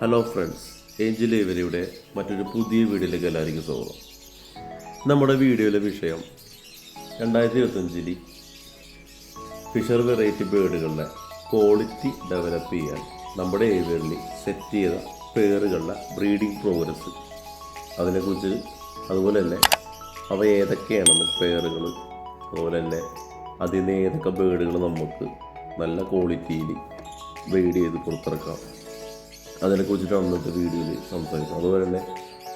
Hello friends, Angel ഇവരുടെ മറ്റൊരു പുതിയ വീഡിയോയിലേക്ക് എല്ലാവർക്കും സ്വാഗതം. നമ്മുടെ വീഡിയോയിലെ വിഷയം 2025 ഫിഷർ വെറൈറ്റി ബേർഡുകളുടെ ക്വാളിറ്റി ഡെവലപ്പ് ചെയ്യാൻ നമ്മുടെ ഏവിയറിൽ സെറ്റ് ചെയ്ത പേറുകളുടെ ബ്രീഡിംഗ് പ്രോഗ്രസ്, അതിനെക്കുറിച്ച്, അതുപോലെ തന്നെ അവ ഏതൊക്കെയാണെന്ന് പേറുകൾ, അതുപോലെ തന്നെ അതിൽ നിന്ന് ഏതൊക്കെ ബേർഡുകൾ നമുക്ക് നല്ല ക്വാളിറ്റിയിൽ ബ്രീഡ് ചെയ്ത് പുറത്തിറക്കാം, അതിനെക്കുറിച്ചിട്ടാണ് ഇന്നത്തെ വീഡിയോയിൽ സംസാരിക്കുന്നത്. അതുപോലെ തന്നെ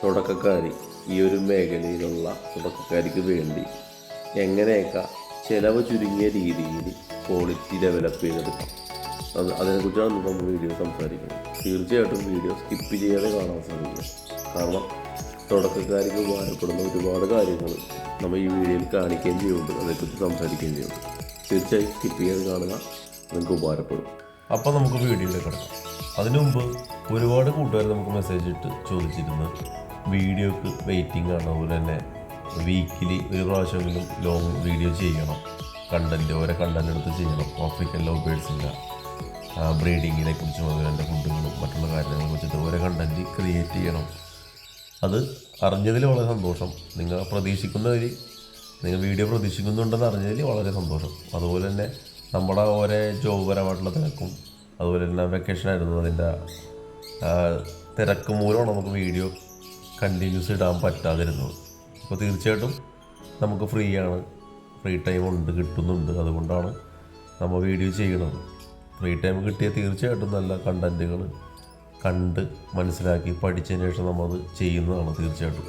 തുടക്കക്കാർ, ഈ ഒരു മേഖലയിലുള്ള തുടക്കക്കാർക്ക് വേണ്ടി എങ്ങനെയൊക്കെ ചിലവ് ചുരുങ്ങിയ രീതിയിൽ ക്വാളിറ്റി ഡെവലപ്പ് ചെയ്തെടുക്കാം, അതിനെക്കുറിച്ചാണ് നമ്മൾ വീഡിയോ സംസാരിക്കുന്നത്. തീർച്ചയായിട്ടും വീഡിയോ സ്കിപ്പ് ചെയ്യാതെ കാണാൻ സാധിക്കും. കാരണം തുടക്കക്കാർക്ക് ഉപകാരപ്പെടുന്ന ഒരുപാട് കാര്യങ്ങൾ നമ്മൾ ഈ വീഡിയോയിൽ കാണിക്കുകയും ചെയ്യുന്നുണ്ട്, അതേക്കുറിച്ച് സംസാരിക്കുകയും ചെയ്യുന്നുണ്ട്. തീർച്ചയായും സ്കിപ്പ് ചെയ്യാതെ കാണുക, നിങ്ങൾക്ക് ഉപകാരപ്പെടും. അപ്പോൾ നമുക്ക് വീഡിയോയിലേക്ക് കിടക്കാം. അതിനു മുമ്പ് ഒരുപാട് കൂട്ടുകാർ നമുക്ക് മെസ്സേജ് ഇട്ട് ചോദിച്ചിരുന്നു വീഡിയോക്ക് വെയിറ്റിംഗ് ആണ്, അതുപോലെ തന്നെ വീക്കിലി ഒരു പ്രാവശ്യമെങ്കിലും ലോങ് വീഡിയോ ചെയ്യണം, ഓരോ കണ്ടൻറ് എടുത്ത് ചെയ്യണം, ആഫ്രിക്കൻ ലവ് ബേർഡ്സിൻ്റെ ബ്രീഡിങ്ങിനെ കുറിച്ചും അതുപോലെ എൻ്റെ ഫുഡുകളും മറ്റുള്ള കാര്യങ്ങളെ കുറിച്ചിട്ട് ഓരോ കണ്ടൻറ് ക്രിയേറ്റ് ചെയ്യണം. അത് അറിഞ്ഞതിൽ വളരെ സന്തോഷം. നിങ്ങൾ വീഡിയോ പ്രതീക്ഷിക്കുന്നുണ്ടെന്ന് അറിഞ്ഞതിൽ വളരെ സന്തോഷം. അതുപോലെ തന്നെ നമ്മുടെ ഓരോ ജോബ് പരമായിട്ടുള്ള തിരക്കും, അതുപോലെ തന്നെ വെക്കേഷൻ ആയിരുന്നു, അതിൻ്റെ തിരക്ക് മൂലമാണ് നമുക്ക് വീഡിയോ കണ്ടിന്യൂസ് ഇടാൻ പറ്റാതിരുന്നത്. അപ്പോൾ തീർച്ചയായിട്ടും നമുക്ക് ഫ്രീ ടൈം കിട്ടുന്നുണ്ട്, അതുകൊണ്ടാണ് നമ്മൾ വീഡിയോ ചെയ്യണത്. ഫ്രീ ടൈം കിട്ടിയാൽ തീർച്ചയായിട്ടും നല്ല കണ്ടൻറ്റുകൾ കണ്ട് മനസ്സിലാക്കി പഠിച്ചതിന് ശേഷം നമ്മളത് ചെയ്യുന്നതാണ് തീർച്ചയായിട്ടും.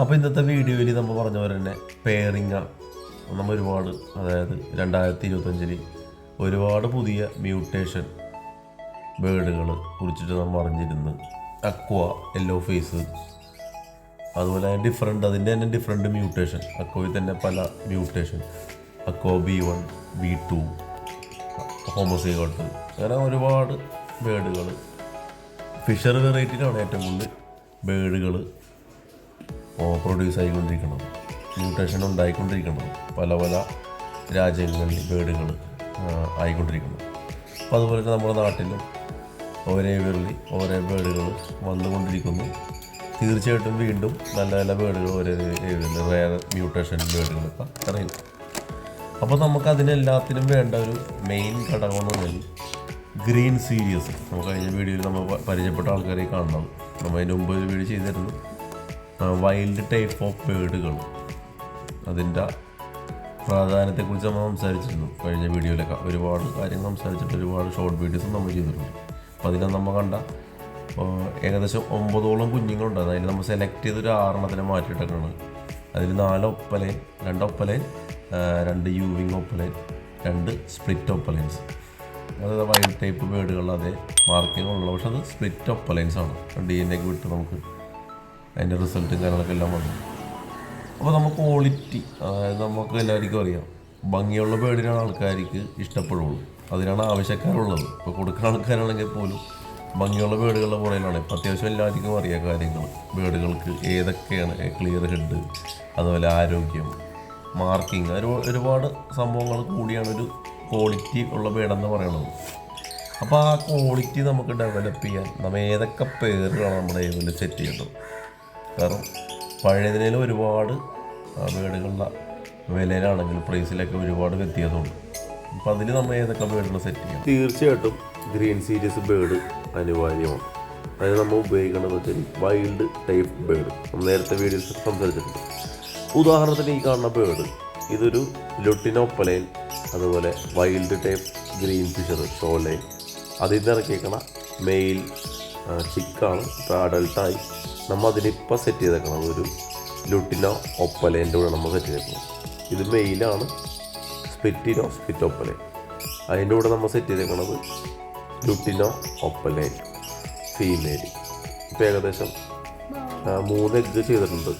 അപ്പോൾ ഇന്നത്തെ വീഡിയോയിൽ നമ്മൾ പറഞ്ഞ പോലെ തന്നെ പെയറിങ് നമ്മൾ ഒരുപാട്, അതായത് 2025 ഒരുപാട് പുതിയ മ്യൂട്ടേഷൻ ബേർഡുകൾ കുറിച്ചിട്ട് നമ്മൾ അറിഞ്ഞിരുന്നു. അക്വ, യെല്ലോ ഫേസ്, അതുപോലെ അതിൻ്റെ തന്നെ ഡിഫറെൻറ്റ് മ്യൂട്ടേഷൻ, അക്വയിൽ തന്നെ പല മ്യൂട്ടേഷൻ, അക്വ B1, B2, ഹോമോസൈഗോട്ട്, അങ്ങനെ ഒരുപാട് ബേർഡുകൾ. ഫിഷർ വെറൈറ്റിയിലാണ് ഏറ്റവും കൂടുതൽ ബേർഡുകൾ പ്രൊഡ്യൂസ് ആയിക്കൊണ്ടിരിക്കുന്നത്, മ്യൂട്ടേഷൻ ഉണ്ടായിക്കൊണ്ടിരിക്കുന്നത്, പല രാജ്യങ്ങളിൽ ബേർഡുകൾ ആയിക്കൊണ്ടിരിക്കുന്നത്. അപ്പോൾ അതുപോലെ തന്നെ നമ്മുടെ നാട്ടിലും ഓരോ ബേർഡുകൾ വന്നുകൊണ്ടിരിക്കുന്നു. തീർച്ചയായിട്ടും വീണ്ടും നല്ല ബേർഡുകൾ ഓരോ റെയർ മ്യൂട്ടേഷൻ ബേർഡുകളൊക്കെ അറിയും. അപ്പോൾ നമുക്ക് അതിനെല്ലാത്തിനും വേണ്ട ഒരു മെയിൻ ഘടകം എന്ന് പറഞ്ഞാൽ ഗ്രീൻ സീരീസ്. നമുക്ക് കഴിഞ്ഞ വീഡിയോയിൽ നമ്മൾ പരിചയപ്പെട്ട ആൾക്കാരെ കാണണം. നമ്മൾ അതിന് മുമ്പ് ഒരു വീഡിയോ ചെയ്തിരുന്നു വൈൽഡ് ടൈപ്പ് ഓഫ് ബേർഡുകൾ, അതിൻ്റെ പ്രാധാന്യത്തെക്കുറിച്ച് നമ്മൾ സംസാരിച്ചിരുന്നു കഴിഞ്ഞ വീഡിയോയിലൊക്കെ. ഒരുപാട് കാര്യങ്ങൾ സംസാരിച്ചിട്ട് ഒരുപാട് ഷോർട്ട് വീഡിയോസും നമ്മൾ ചെയ്തിട്ടുണ്ട്. അപ്പോൾ അതിനെ നമ്മൾ കണ്ട ഏകദേശം 9ഓളം കുഞ്ഞുങ്ങളുണ്ട്. അതിൽ നമ്മൾ സെലക്ട് ചെയ്തൊരു 6 മാറ്റിയിട്ടൊക്കെയാണ്. അതിൽ 4 ഒപ്പലൈൻ, 2 ഒപ്പലൈൻ, 2 യൂവിങ് ഒപ്പലൈൻ, 2 സ്പ്ലിറ്റ് ഒപ്പലൈൻസ്. അതായത് വൈൽഡ് ടൈപ്പ് ബേർഡുകൾ അതേ മാർക്കിംഗ് ഉള്ളത്, പക്ഷെ അത് സ്പ്ലിറ്റ് ഒപ്പലൈൻസ് ആണ്. DNA വിട്ട് നമുക്ക് അതിൻ്റെ റിസൾട്ടും കാര്യങ്ങളൊക്കെ എല്ലാം വന്നു. അപ്പോൾ നമുക്ക് ക്വാളിറ്റി, അതായത് നമുക്ക് എല്ലാവർക്കും അറിയാം, ഭംഗിയുള്ള ബേർഡിനാണ് ആൾക്കാർക്ക് ഇഷ്ടപ്പെടുള്ളൂ, അതിനാണ് ആവശ്യക്കാരുള്ളത്. ഇപ്പോൾ കൊടുക്കുന്ന ആൾക്കാരാണെങ്കിൽ പോലും ഭംഗിയുള്ള ബേർഡുകളുടെ പുറയിലാണ്. ഇപ്പോൾ അത്യാവശ്യം എല്ലാവർക്കും അറിയാം കാര്യങ്ങൾ, ബേർഡുകൾക്ക് ഏതൊക്കെയാണ് ക്ലിയർ ഹെഡ്, അതുപോലെ ആരോഗ്യം, മാർക്കിങ്, ഒരുപാട് സംഭവങ്ങൾ കൂടിയാണ് ഒരു ക്വാളിറ്റി ഉള്ള ബേർഡെന്ന് പറയണത്. അപ്പോൾ ആ ക്വാളിറ്റി നമുക്ക് ഡെവലപ്പ് ചെയ്യാൻ നമ്മൾ ഏതൊക്കെ പേറുകളാണ് നമ്മുടെ ഇതിൽ സെറ്റ് ചെയ്യേണ്ടത്. കാരണം പഴയതിലും ഒരുപാട് ബേർഡുകളുടെ വിലയിലാണെങ്കിലും പ്രൈസിലൊക്കെ ഒരുപാട് വ്യത്യാസമുണ്ട്. അപ്പോൾ അതിൽ നമ്മൾ ഏതൊക്കെ ബേർഡുകൾ സെറ്റ് ചെയ്യാം? തീർച്ചയായിട്ടും ഗ്രീൻ സീരീസ് ബേർഡ് അനിവാര്യമാണ്. അതായത് നമ്മൾ ഉപയോഗിക്കേണ്ടത് വെച്ചാൽ വൈൽഡ് ടൈപ്പ് ബേർഡ്. നമ്മൾ നേരത്തെ വീഡിയോസ് സംസാരിച്ചിട്ടുണ്ട്. ഉദാഹരണത്തിന് ഈ കാണുന്ന ബേർഡ്, ഇതൊരു ലുട്ടിനോപ്പലൈൻ, അതുപോലെ വൈൽഡ് ടൈപ്പ് ഗ്രീൻ ഫിഷർ ഷോലൈൻ. അതിൽ നിന്ന് ഇറക്കിയേക്കണ മെയിൽ ചിക്കാണ്, ഇപ്പോൾ അഡൾട്ടായി. നമ്മൾ അതിനിപ്പോൾ സെറ്റ് ചെയ്തേക്കണം ഒരു ലുട്ടിനോ ഒപ്പലൈൻ്റെ കൂടെ നമ്മൾ സെറ്റ് ചെയ്തേക്കണം. ഇത് മെയിലാണ്, സ്പ്ലിറ്റ് ഒപ്പലൈൻ. അതിൻ്റെ കൂടെ നമ്മൾ സെറ്റ് ചെയ്തേക്കണത് ലുട്ടിനോ ഒപ്പലൈൻ ഫീമെയിൽ. ഇപ്പോൾ ഏകദേശം 3 എഗ്ഗ് ചെയ്തിട്ടുണ്ട്.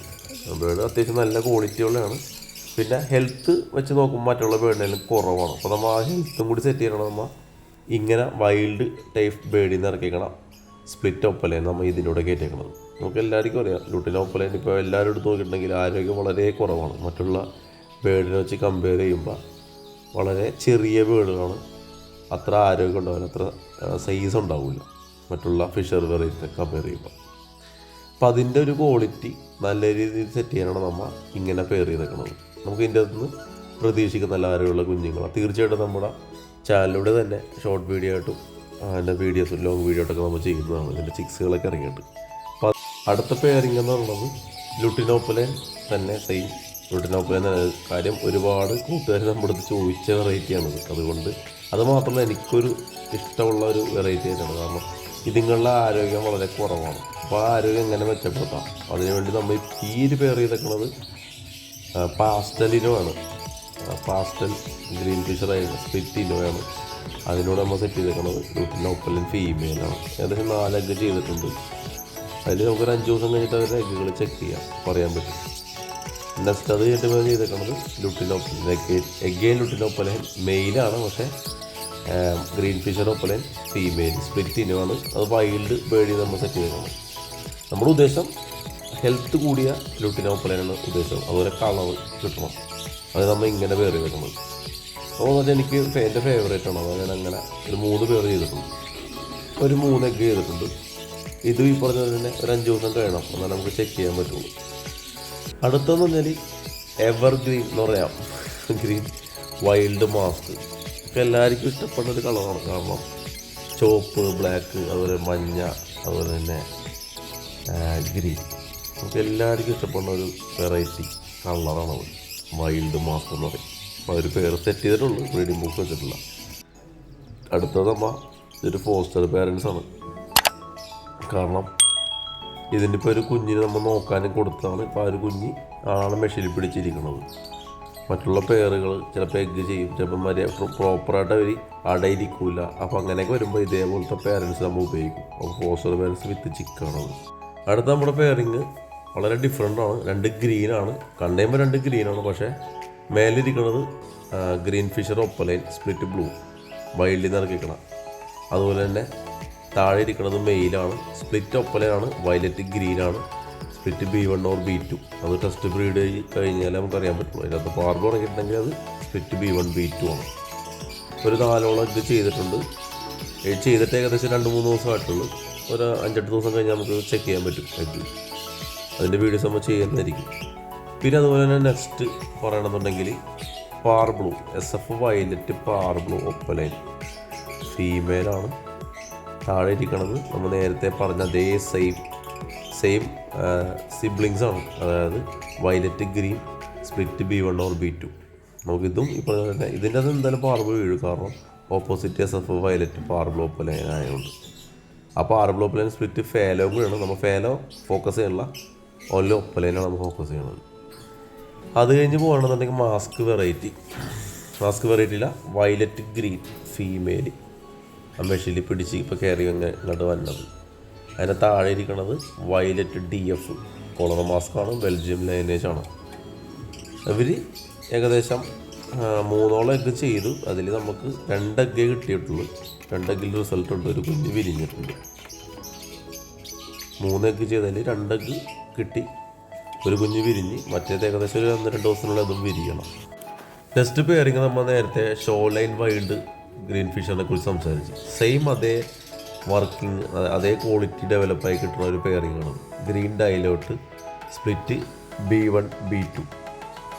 ബേർഡ് അത്യാവശ്യം നല്ല ക്വാളിറ്റി ഉള്ളതാണ്. പിന്നെ ഹെൽത്ത് വെച്ച് നോക്കുമ്പോൾ മറ്റുള്ള ബേർഡിനെല്ലാം കുറവാണ്. അപ്പോൾ നമ്മൾ ആ ഹെൽത്തും കൂടി സെറ്റ് ചെയ്യണം. നമ്മൾ ഇങ്ങനെ വൈൽഡ് ടൈപ്പ് ബേർഡിൽ നിന്ന് ഇറക്കിക്കണം സ്പ്ലിറ്റ് ഒപ്പലൈൻ നമ്മൾ ഇതിലൂടെ കയറ്റേക്കുന്നത്. നമുക്ക് എല്ലാവർക്കും അറിയാം, ലുട്ടിനോ ഒപ്പലൈൻ ഇപ്പോൾ എല്ലാവരും എടുത്ത് നോക്കിയിട്ടുണ്ടെങ്കിൽ ആരോഗ്യം വളരെ കുറവാണ്. മറ്റുള്ള ബേർഡിനെ വെച്ച് കമ്പയർ ചെയ്യുമ്പോൾ വളരെ ചെറിയ ബേർഡുകളാണ്, അത്ര ആരോഗ്യം ഉണ്ടാവില്ല, അത്ര സൈസ് ഉണ്ടാവില്ല. മറ്റുള്ള ഫിഷർ വെറൈറ്റി കമ്പയർ ചെയ്യുമ്പോൾ. അപ്പം അതിൻ്റെ ഒരു ക്വാളിറ്റി നല്ല രീതിയിൽ സെറ്റ് ചെയ്യാനാണ് നമ്മൾ ഇങ്ങനെ പെയർ ചെയ്തേക്കുന്നത്. നമുക്ക് ഇതിൻ്റെ അകത്ത് നിന്ന് പ്രതീക്ഷിക്കുന്ന നല്ല ആരോഗ്യമുള്ള കുഞ്ഞുങ്ങളാണ്. തീർച്ചയായിട്ടും നമ്മുടെ ചാനലിലൂടെ തന്നെ ഷോർട്ട് വീഡിയോ ആയിട്ടും അതിൻ്റെ വീഡിയോസും ലോങ് വീഡിയോ ആയിട്ടൊക്കെ നമ്മൾ ചെയ്യുന്നതാണ്. ഇതിൻ്റെ ചിക്സുകളൊക്കെ ഇറങ്ങിയിട്ട്. അപ്പോൾ അടുത്ത പെയറിംഗ് എന്ന് പറയുന്നത് ലുട്ടിനോപ്പലൻ തന്നെ സെയിം ലുട്ടിനോപ്പലൻ കാര്യം ഒരുപാട് കൂട്ടുകാർ നമ്മുടെ അടുത്ത് ചോദിച്ച വെറൈറ്റിയാണത്. അതുകൊണ്ട് അത് മാത്രമല്ല എനിക്കൊരു ഇഷ്ടമുള്ള ഒരു വെറൈറ്റി ആയിട്ടാണ്. കാരണം ഇതിങ്ങളുടെ ആരോഗ്യം വളരെ കുറവാണ്. അപ്പോൾ ആ ആരോഗ്യം എങ്ങനെ മെച്ചപ്പെടുത്താം അതിനുവേണ്ടി നമ്മൾ ഈ ഒരു പെയർ ചെയ്തേക്കുന്നത് പാസ്റ്റലിനോയാണ്. പാസ്റ്റൽ ഗ്രീൻ ഫിഷറായിരുന്നു സ്പ്ലിറ്റ് ഇനോയാണ്. അതിനോട് നമ്മൾ സെറ്റ് ചെയ്തേക്കുന്നത് ലുട്ടിനോപ്പലൻ ഫീമെയിലാണ്. ഏകദേശം 4 എഗ്ഗ് ചെയ്തിട്ടുണ്ട്. അതിൽ നമുക്കൊരു 5 ദിവസം കഴിഞ്ഞിട്ട് അവരുടെ എഗ്ഗുകൾ ചെക്ക് ചെയ്യാം, പറയാൻ പറ്റും. നെക്സ്റ്റ് അത് കഴിഞ്ഞിട്ട് ചെയ്തേക്കുന്നത് ലുട്ടിനോപ്പലൻ എഗ്ഗെയിൻ ലുട്ടിനോപ്പലൻ മെയിലാണ്. പക്ഷേ ഗ്രീൻ ഫിഷർ ഓപ്പലൻ ഫീമെയിൽ സ്പ്ലിറ്റ് ഇനമാണ്. അത് വൈൽഡ് ബേർഡിൽ നമ്മൾ സെറ്റ് ചെയ്തേക്കുന്നത്. നമ്മുടെ ഉദ്ദേശം ഹെൽത്ത് കൂടിയ ലുട്ടിനോപ്പലനാണ് ഉദ്ദേശം. അതുപോലെ കളർ കിട്ടണം. അത് നമ്മൾ ഇങ്ങനെ പേർ ചെയ്തേക്കുന്നത്. അപ്പോൾ പറഞ്ഞാൽ എനിക്ക് എൻ്റെ ഫേവറേറ്റ് ആണ്. അത് ഞാൻ അങ്ങനെ ഒരു 3 പേർ ചെയ്തിട്ടുണ്ട്. ഒരു 3 എഗ്ഗ് ചെയ്തിട്ടുണ്ട്. ഇത് ഈ പറഞ്ഞ തന്നെ ഒരു 5 ദിവസം കഴിയണം, എന്നാൽ നമുക്ക് ചെക്ക് ചെയ്യാൻ പറ്റുള്ളൂ. അടുത്തെന്ന് പറഞ്ഞാൽ എവർ ഗ്രീൻ എന്ന് പറയാം, ഗ്രീൻ വൈൽഡ് മാസ്ക്. ഒക്കെ എല്ലാവർക്കും ഇഷ്ടപ്പെട്ട ഒരു കളറാണ്. കാരണം ചുവപ്പ്, ബ്ലാക്ക്, അതുപോലെ മഞ്ഞ, അതുപോലെ തന്നെ ഗ്രീൻ, നമുക്ക് എല്ലാവർക്കും ഇഷ്ടപ്പെടുന്ന ഒരു വെറൈറ്റി കളറാണത് വൈൽഡ് മാസ്ക് എന്ന് പറയും. അപ്പോൾ അതൊരു പേര് സെറ്റ് ചെയ്തിട്ടുള്ളൂ, ബ്രീഡിംഗ് ബുക്ക് വെച്ചിട്ടില്ല. അടുത്തത് നമ്മൾ ഇതൊരു ഫോസ്റ്റർ പേരൻസാണ്. കാരണം ഇതിൻ്റെ ഇപ്പോൾ ഒരു കുഞ്ഞിനെ നമ്മൾ നോക്കാനും കൊടുത്താണ്. ഇപ്പോൾ ആ ഒരു കുഞ്ഞ് ആണ് മെഷീനിൽ പിടിച്ചിരിക്കുന്നത്. മറ്റുള്ള പേറുകൾ ചിലപ്പോൾ എഗ്ഗ് ചെയ്യും, ചിലപ്പോൾ പ്രോപ്പറായിട്ട് അവർ അടയിരിക്കില്ല. അപ്പോൾ അങ്ങനെയൊക്കെ വരുമ്പോൾ ഇതേപോലത്തെ പേരൻസ് നമ്മൾ ഉപയോഗിക്കും. അപ്പോൾ ഫോസ്റ്റർ പേരൻസ് വിത്ത് ചിക്കാണത്. അടുത്ത നമ്മുടെ പെയറിങ് വളരെ ഡിഫറെൻ്റ് ആണ്. 2 ഗ്രീനാണ്, കണ്ടുമ്പോൾ 2 ഗ്രീനാണ്. പക്ഷേ മേലിരിക്കുന്നത് green Fischer opaline split blue വൈൽഡിൽ നിന്ന് ഇറക്കിക്കണം. അതുപോലെ തന്നെ താഴെ ഇരിക്കുന്നത് മെയിലാണ്, സ്പ്ലിറ്റ് ഒപ്പലയാണ്, വയലറ്റ് ഗ്രീനാണ്, സ്പ്ലിറ്റ് B1 ഓർ B2. അത് ടെസ്റ്റ് ബ്രീഡ് കഴിഞ്ഞാൽ നമുക്കറിയാൻ പറ്റുള്ളൂ. അതിനകത്ത് പാർബ് ഇറങ്ങിയിട്ടുണ്ടെങ്കിൽ അത് സ്പ്ലിറ്റ് B1 B2 ആണ്. ഒരു 4 എഗ്ഗ് ചെയ്തിട്ടുണ്ട്. ചെയ്തിട്ട് ഏകദേശം 2-3 ദിവസമായിട്ടുള്ളൂ. ഒരു 5-8 ദിവസം കഴിഞ്ഞാൽ നമുക്ക് ചെക്ക് ചെയ്യാൻ പറ്റും എഗ്ഗ്. അതിൻ്റെ വീഡിയോസ് നമ്മൾ ചെയ്യുന്നതായിരിക്കും. പിന്നെ അതുപോലെ തന്നെ നെക്സ്റ്റ് പറയണമെന്നുണ്ടെങ്കിൽ പാർ ബ്ലൂ SF വയലറ്റ് പാർ ബ്ലൂ ഒപ്പലൈൻ ഫീമെയിലാണ്. താഴെ ഇരിക്കുന്നത് നമ്മൾ നേരത്തെ പറഞ്ഞ അതേ സെയിം സിബ്ലിങ്സ് ആണ്. അതായത് violet green split B1 or B2. നമുക്കിതും ഇപ്പോൾ തന്നെ ഇതിൻ്റെ അത് എന്തായാലും പാർബിൾ വീഴും. കാരണം opposite SF violet pearl opaline ആയതുകൊണ്ട്. ആ പാർബിൾ ഒപ്പലൈൻ സ്പ്ലിറ്റ് ഫേലോ കൂടെയാണ്. നമ്മൾ ഫേലോ ഫോക്കസ് ചെയ്യാനുള്ള ഓരോ ഒപ്പലൈനാണ് നമ്മൾ ഫോക്കസ് ചെയ്യുന്നത്. അത് കഴിഞ്ഞ് പോകണമെന്നുണ്ടെങ്കിൽ മാസ്ക് വെറൈറ്റിയില്ല വയലറ്റ് ഗ്രീൻ ഫീമെയിൽ മെഷീനിൽ പിടിച്ച് ഇപ്പോൾ കയറി ഇങ്ങോട്ട് വന്നത്. അതിൻ്റെ താഴെ ഇരിക്കുന്നത് വയലറ്റ് DF കോളർ മാസ്കാണ്, ബെൽജിയം ലൈനേജാണ്. ഇവർ ഏകദേശം 3 എഗ്ഗ് ചെയ്തു. അതിൽ നമുക്ക് 2 എഗ്ഗേ കിട്ടിയിട്ടുള്ളൂ. 2 എഗ്ഗിൽ റിസൾട്ട് ഉണ്ട്. ഒരു കുഞ്ഞ് വിരിഞ്ഞിട്ടുണ്ട്. 3 എഗ്ഗ് ചെയ്തതിൽ 2 എഗ്ഗ് കിട്ടി, ഒരു കുഞ്ഞ് വിരിഞ്ഞ്. മറ്റേത് ഏകദേശം ഒരു 1-2 ദിവസത്തിനുള്ളിൽ അതും വിരിയണം. നെക്സ്റ്റ് പെയറിങ് നമ്മൾ നേരത്തെ ഷോ ലൈൻ വൈൽഡ് ഗ്രീൻ ഫിഷറിനെ കുറിച്ച് സംസാരിച്ചു. സെയിം അതേ വർക്കിംഗ്, അതേ ക്വാളിറ്റി ഡെവലപ്പായി കിട്ടുന്ന ഒരു പെയറിങ്ങാണ്. Green ഡൈലോട്ട് split B1 B2.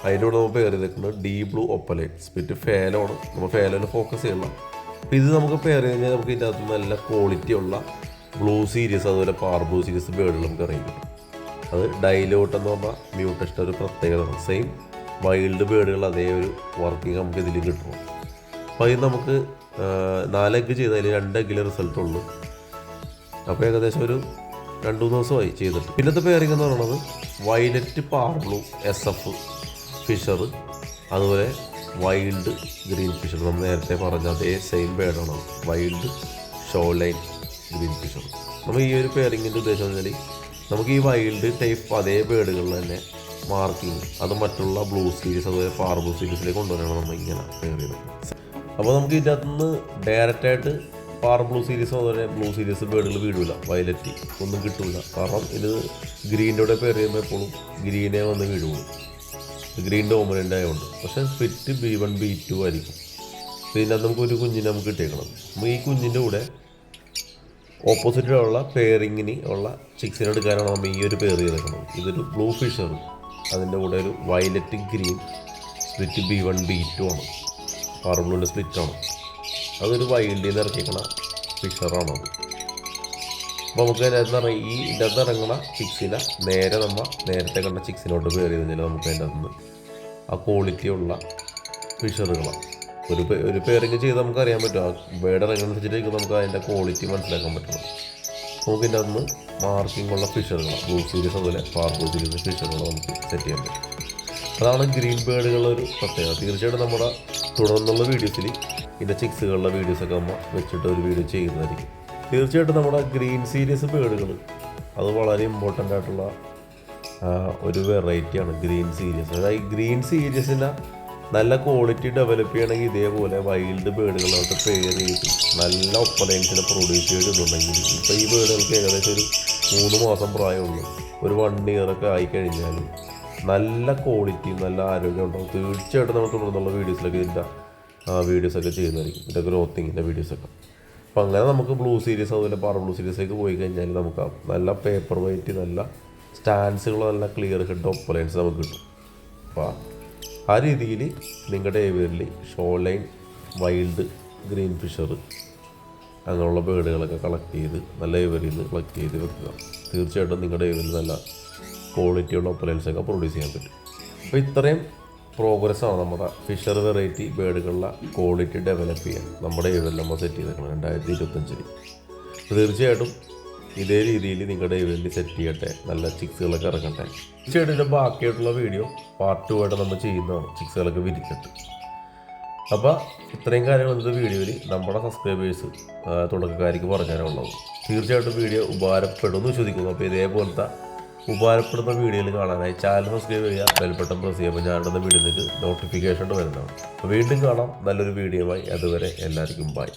അതിനോട് നമ്മൾ പെയർ ചെയ്തേക്കുന്നത് D ബ്ലൂ ഒപ്പലൈൻ സ്പ്ലിറ്റ് ഫേലോണ്. നമ്മൾ ഫേലോയിൽ ഫോക്കസ് ചെയ്യണം. അപ്പോൾ ഇത് നമുക്ക് പെയർ ചെയ്ത് കഴിഞ്ഞാൽ നമുക്ക് ഇതിൻ്റെ അകത്ത് നല്ല ക്വാളിറ്റിയുള്ള ബ്ലൂ സീരീസ്, അതുപോലെ പാർ ബ്ലൂ സീരീസ് ബേർഡുകൾ നമുക്ക് ഇറങ്ങി കിട്ടും. അത് ഡൈലോട്ട് എന്ന് പറഞ്ഞാൽ മ്യൂട്ടേഷൻ ഒരു പ്രത്യേകതയാണ്. സെയിം വൈൽഡ് ബേർഡുകൾ അതേ ഒരു വർക്കിംഗ് നമുക്ക് ഇതിൽ കിട്ടും. അപ്പോൾ ഇത് നമുക്ക് 4 എഗ്ഗ് ചെയ്തതിൽ 2 എഗ്ഗിലെ റിസൾട്ടുള്ളൂ. അപ്പോൾ ഏകദേശം ഒരു 2-3 ദിവസമായി ചെയ്തിട്ട്. പിന്നത്തെ പെയറിംഗ് എന്ന് പറയുന്നത് വയലറ്റ് പാർ ബ്ലൂ SF ഫിഷർ, അതുപോലെ വൈൽഡ് ഗ്രീൻ ഫിഷർ. നമ്മൾ നേരത്തെ പറഞ്ഞ അതേ സെയിം ബേർഡാണ് wild show line green Fischer. നമ്മൾ ഈ ഒരു പെയറിങ്ങിൻ്റെ ഉദ്ദേശം എന്ന് വെച്ചാൽ നമുക്ക് ഈ വൈൽഡ് ടൈപ്പ് അതേ ബേർഡുകളിൽ തന്നെ മാർക്കിങ് അത് മറ്റുള്ള ബ്ലൂ സീരീസ് അതുപോലെ പാർ ബ്ലൂ സീരീസിലേക്ക് കൊണ്ടുവരണം നമ്മൾ ഇങ്ങനെ പെയർ ചെയ്ത്. അപ്പോൾ നമുക്ക് ഇതിൻ്റെ അകത്തുനിന്ന് ഡയറക്റ്റായിട്ട് പാർ ബ്ലൂ സീരീസും അതുപോലെ ബ്ലൂ സീരീസ് ബേർഡുകൾ വീടില്ല, വയലറ്റ് ഒന്നും കിട്ടില്ല. കാരണം ഇത് ഗ്രീൻ്റെ കൂടെ പെയർ ചെയ്യുമ്പോൾ എപ്പോഴും ഗ്രീനെ വന്ന് വീഴുള്ളൂ, ഗ്രീൻ ഡോമിനൻ്റ് ആയതുകൊണ്ട്. പക്ഷേ സ്പ്ലിറ്റ് B1 B2 ആയിരിക്കും. പിന്നെ അത് നമുക്ക് ഒരു കുഞ്ഞിനെ നമുക്ക് കിട്ടിയേക്കണം. നമുക്ക് ഈ കുഞ്ഞിൻ്റെ കൂടെ ഓപ്പോസിറ്റിലുള്ള പെയറിങ്ങിന് ഉള്ള ചിക്സിനെ എടുക്കാനാണ് നമ്മൾ ഈ ഒരു പെയർ ചെയ്തേക്കുന്നത്. ഇതൊരു ബ്ലൂ ഫിഷർ, അതിൻ്റെ കൂടെ ഒരു violet green split B1 B2 ആണ്, പാർബ്ലൂവിൻ്റെ സ്പ്ലിറ്റാണ്. അതൊരു വൈൽഡിൽ നിന്ന് ഇറക്കിക്കണ ഫിഷറാണത്. അപ്പോൾ നമുക്ക് ഇതിൻ്റെ അകത്ത് ഇറങ്ങണ ചിക്സിനെ നേരെ നമ്മൾ നേരത്തെ കണ്ട ചിക്സിനോട്ട് പെയർ ചെയ്ത് കഴിഞ്ഞാൽ നമുക്ക് അതിൻ്റെ അകത്ത് ആ ക്വാളിറ്റിയുള്ള ഫിഷറുകളാണ്. ഒരു പെയറിങ് ചെയ്ത് നമുക്ക് അറിയാൻ പറ്റും. ആ ബേഡ് ഇറങ്ങുന്നതനുസരിച്ചിട്ട് നമുക്ക് അതിൻ്റെ ക്വാളിറ്റി മനസ്സിലാക്കാൻ പറ്റണം. നമുക്ക് ഇതിൻ്റെ അകത്ത് മാർക്കിംഗ് ഉള്ള ഫിഷറുകളാണ്, ബ്ലൂ സീരീസ് അതുപോലെ പാർബ്ലൂ സീരീസ് ഫിഷറുകൾ നമുക്ക് സെറ്റ് ചെയ്യാൻ പറ്റും. അതാണ് ഗ്രീൻ ബേഡുകളുടെ ഒരു പ്രത്യേകത. തീർച്ചയായിട്ടും നമ്മുടെ തുടർന്നുള്ള വീഡിയോസിൽ ഇതിൻ്റെ ചിക്സുകളുടെ വീഡിയോസൊക്കെ നമ്മൾ വെച്ചിട്ട് ഒരു വീഡിയോ ചെയ്യുന്നതായിരിക്കും. തീർച്ചയായിട്ടും നമ്മുടെ ഗ്രീൻ സീരീസ് ബേഡുകൾ അത് വളരെ ഇമ്പോർട്ടൻ്റ് ആയിട്ടുള്ള ഒരു വെറൈറ്റിയാണ് ഗ്രീൻ സീരീസ്. അതായത് ഈ ഗ്രീൻ സീരീസിനെ നല്ല ക്വാളിറ്റി ഡെവലപ്പ് ചെയ്യണമെങ്കിൽ ഇതേപോലെ വൈൽഡ് ബേഡുകളായിട്ട് പെയർ ചെയ്ത് നല്ല ഒപ്പലൈൻസിനെ പ്രൊഡ്യൂസ് ചെയ്തിട്ടുണ്ടെങ്കിൽ ഇപ്പോൾ ഈ ബേഡുകൾക്ക് ഏകദേശം ഒരു 3 മാസം പ്രായമുള്ളൂ, ഒരു 1 ഇയറൊക്കെ ആയിക്കഴിഞ്ഞാൽ നല്ല ക്വാളിറ്റി നല്ല ആരോഗ്യം ഉണ്ടാവും. തീർച്ചയായിട്ടും നമ്മൾ തുടർന്നുള്ള വീഡിയോസിലൊക്കെ ഇതിൻ്റെ വീഡിയോസൊക്കെ ചെയ്യുന്നതായിരിക്കും, ഇതിൻ്റെ ഗ്രോത്തിങ്ങിൻ്റെ വീഡിയോസൊക്കെ. അപ്പോൾ അങ്ങനെ നമുക്ക് ബ്ലൂ സീരീസ് അതുപോലെ പാർബ്ലൂ സീരീസിലേക്ക് പോയി കഴിഞ്ഞാൽ നമുക്ക് നല്ല പേപ്പർ വെയിറ്റ്, നല്ല സ്റ്റാൻസുകൾ, നല്ല ക്ലിയർ ഹെഡ് ഒപ്പലൈൻസ് നമുക്ക് കിട്ടും. അപ്പോൾ ആ രീതിയിൽ നിങ്ങളുടെ ഏരിയയിൽ ഷോലൈൻ, വൈൽഡ്, ഗ്രീൻ ഫിഷർ അങ്ങനെയുള്ള ബേഡുകളൊക്കെ കളക്ട് ചെയ്ത് നല്ല ഏരിയയിൽ നിന്ന് കളക്ട് ചെയ്ത് വെക്കുക. തീർച്ചയായിട്ടും നിങ്ങളുടെ ഏരിയയിൽ നല്ല ക്വാളിറ്റിയുള്ള ഒപ്പലൈൻസൊക്കെ പ്രൊഡ്യൂസ് ചെയ്യാൻ പറ്റും. അപ്പോൾ ഇത്രയും പ്രോഗ്രസ്സാണ് നമ്മുടെ ഫിഷർ വെറൈറ്റി ബേഡുകളുടെ ക്വാളിറ്റി ഡെവലപ്പ് ചെയ്യാൻ നമ്മുടെ ഏരിയയിൽ നമ്മൾ സെറ്റ് ചെയ്തേക്കണം 2025. തീർച്ചയായിട്ടും ഇതേ രീതിയിൽ നിങ്ങളുടെ ഏരിയയിൽ സെറ്റ് ചെയ്യട്ടെ, നല്ല ചിക്സുകളൊക്കെ ഇറങ്ങട്ടെ. തീർച്ചയായിട്ടും ഇതിൻ്റെ ബാക്കിയായിട്ടുള്ള വീഡിയോ പാർട്ട് 2 ആയിട്ട് നമ്മൾ ചെയ്യുന്നതാണ്, ചിക്സുകളൊക്കെ വിരിച്ചിട്ട്. അപ്പോൾ ഇത്രയും കാര്യങ്ങൾ ഇന്നത്തെ വീഡിയോയിൽ നമ്മുടെ സബ്സ്ക്രൈബേഴ്സ് തുടക്കക്കാർക്ക് പറഞ്ഞാലുള്ളത്. തീർച്ചയായിട്ടും വീഡിയോ ഉപകാരപ്പെടുമെന്ന് വിശ്വസിക്കുന്നു. അപ്പോൾ ഇതേപോലത്തെ ഉപകാരപ്പെടുന്ന വീഡിയോയിൽ കാണാനായി ചാനൽ സബ്സ്ക്രൈബ് ചെയ്യുക, ബെൽ ബട്ടൺ പ്രസ് ചെയ്യുക. അപ്പോൾ ഞാനിടുന്ന വീഡിയോയിലേക്ക് നോട്ടിഫിക്കേഷൻ വരുന്നതാണ്. അപ്പോൾ വീണ്ടും കാണാം നല്ലൊരു വീഡിയോയുമായി. അതുവരെ എല്ലാവർക്കും ബൈ.